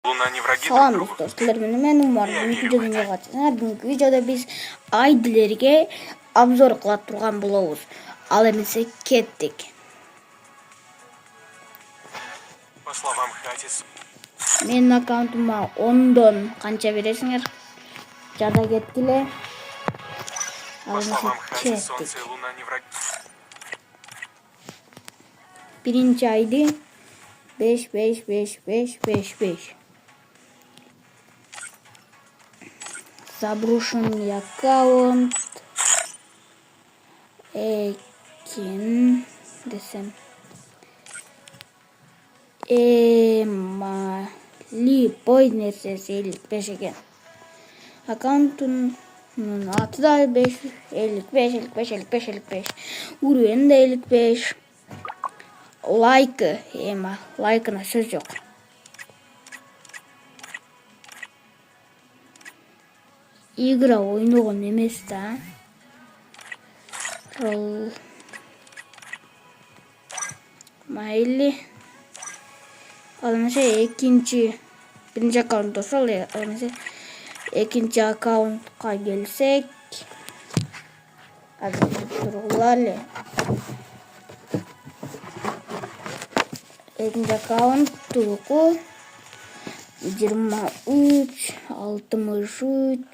Salam dostlar, sizler men Umar. Бүгүнкү videodan жогатсыздар. Бүгүнкү videoda биз айдилерге обзор кылып турган болобуз. Ал эмесе кеттик. По словам Хатис, Менин аккаунтума 10дон канча бересиңер? Жада кеткиле. Ал по эмесе словам Хатис, Солнце кеттик. и Луна не враги. Биринчи айды 5. Заброшенный аккаунт. Экин десем. Эмали бой нерсеси 55 экен. Аккаунтунун аты да 55. Уровень да 55. Лайкы, лайкына сөз жок. Игра ойногон эмес да. Майли. Ал эмесе биринчи аккаунт ошол, ал эмесе экинчи аккаунтка келсек, азыр тургулайлы. Экинчи аккаунт туруку 23 63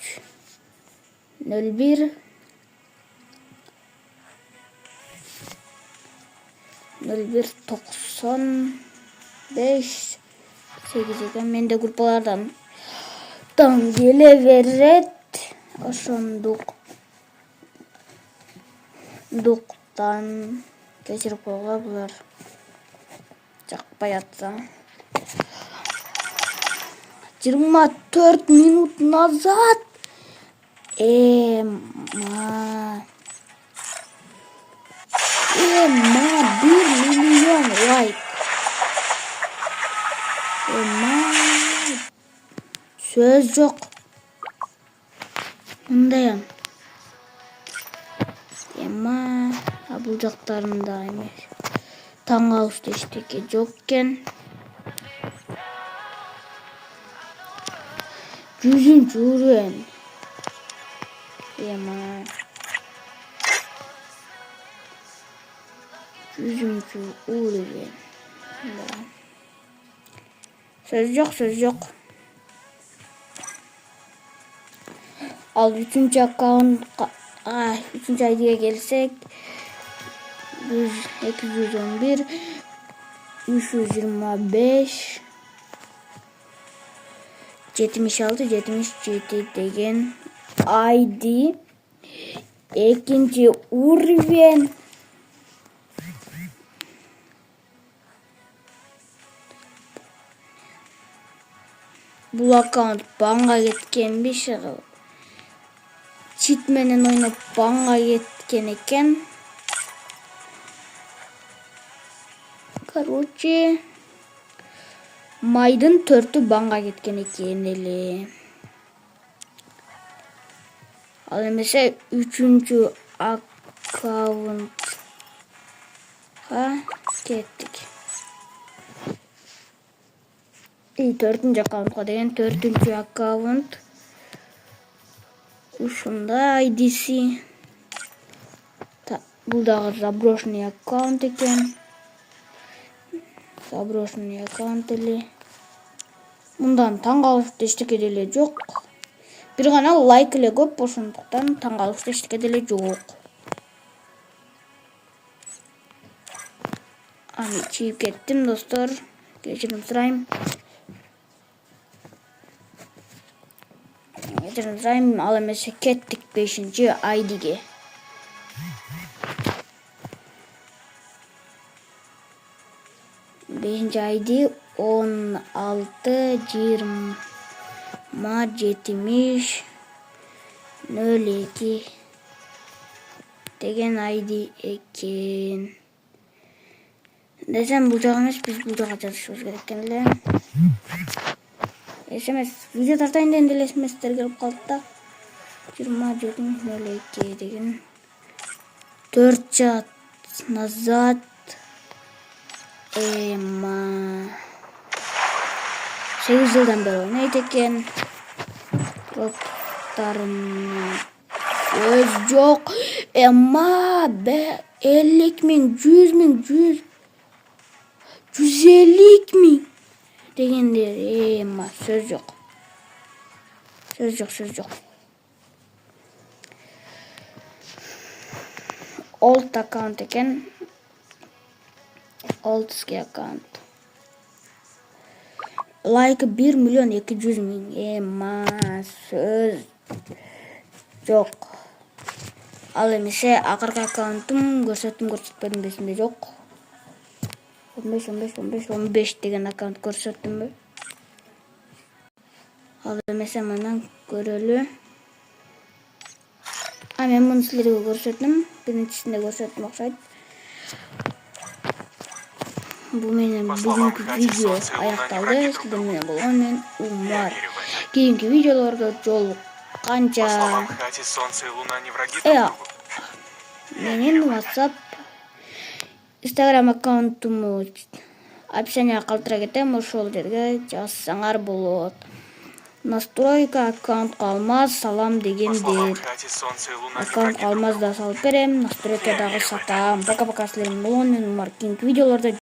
01 95 8 экен. Менде группалардан келе берет. Ошондуктан кечирип койгула, булар жакпай атса. 24 минут назад. 1 миллион лайк. Сөз жок. Мындайым. Бул жактарында эмес. Таң калышты эчтеке жок экен. 100-нчү уровень. 100-нчү уровень. Сөз жок. Ал 3-нчү аккаунтка, 3-нчү айдыга келсек, 211 325 76-77 деген айди. Экинчи уровень. Бул аккаунт банга кеткенби, чит менен ойноп банга кеткен экен. Короче, майдын 4-ü банга кеткен экен эле. Ал эмесе 3-нчү аккаунтка кеттик. 4-нчү аккаунтка деген 4-нчү аккаунт. Ушунда айдиси. Бул дагы заброшенный аккаунт экен. Заброшенный аккаунт эле. Мындан таң калышты эчтеке деле жок. Бир гана лайк эле көп, ошондуктан таң калышты эчтеке деле жок. Аны чийип кеттим достор. Кечирим сурайм. Ал эмесе кеттик 5-нчи айдиге. 5-нчи айды 16 20 70 02 деген айди экен. Десем бул жак эмес, биз бул жака жазышыбыз керек экен эле. Эмес, видео тартайын дегенде эле смстер келип калды да. 27-02 деген 4 чат назад 8 жылдан бeri ойнойт экен. Топтарына сөз жок. Эмма 50 миң, 100 миң, 150 миң дегендер. Эмма сөз жок. Söz yok. Old account eken. Old ski account. Like 1.200.000. Emma söz yok. Al emese akırkı account'um görsetmedim besinde yok. 15 деген account көрсөттүм бе? Ал эмесе мындан көрөлү. Мен муну силерге көрсөттүм. Биринчисинде көрсөттүм окшойт. Бул менен бүгүнкү видео аякталды. Сиздер менен болгон мен Умар. Кийинки видеолордо жолукканча. По словам Хати, солнце и луна не враги друг другу. Менин WhatsApp, Instagram аккаунтумду описанияга калтыра кетем. Ошол жерге жазсаңар болот. Настройка аккаунт калмаз салам дегендер. Аккаунт калмаз да салып берем. Настройка дагы сатам. Пока-пока, силер менен болгон мен Умар. Кийинки видеолордо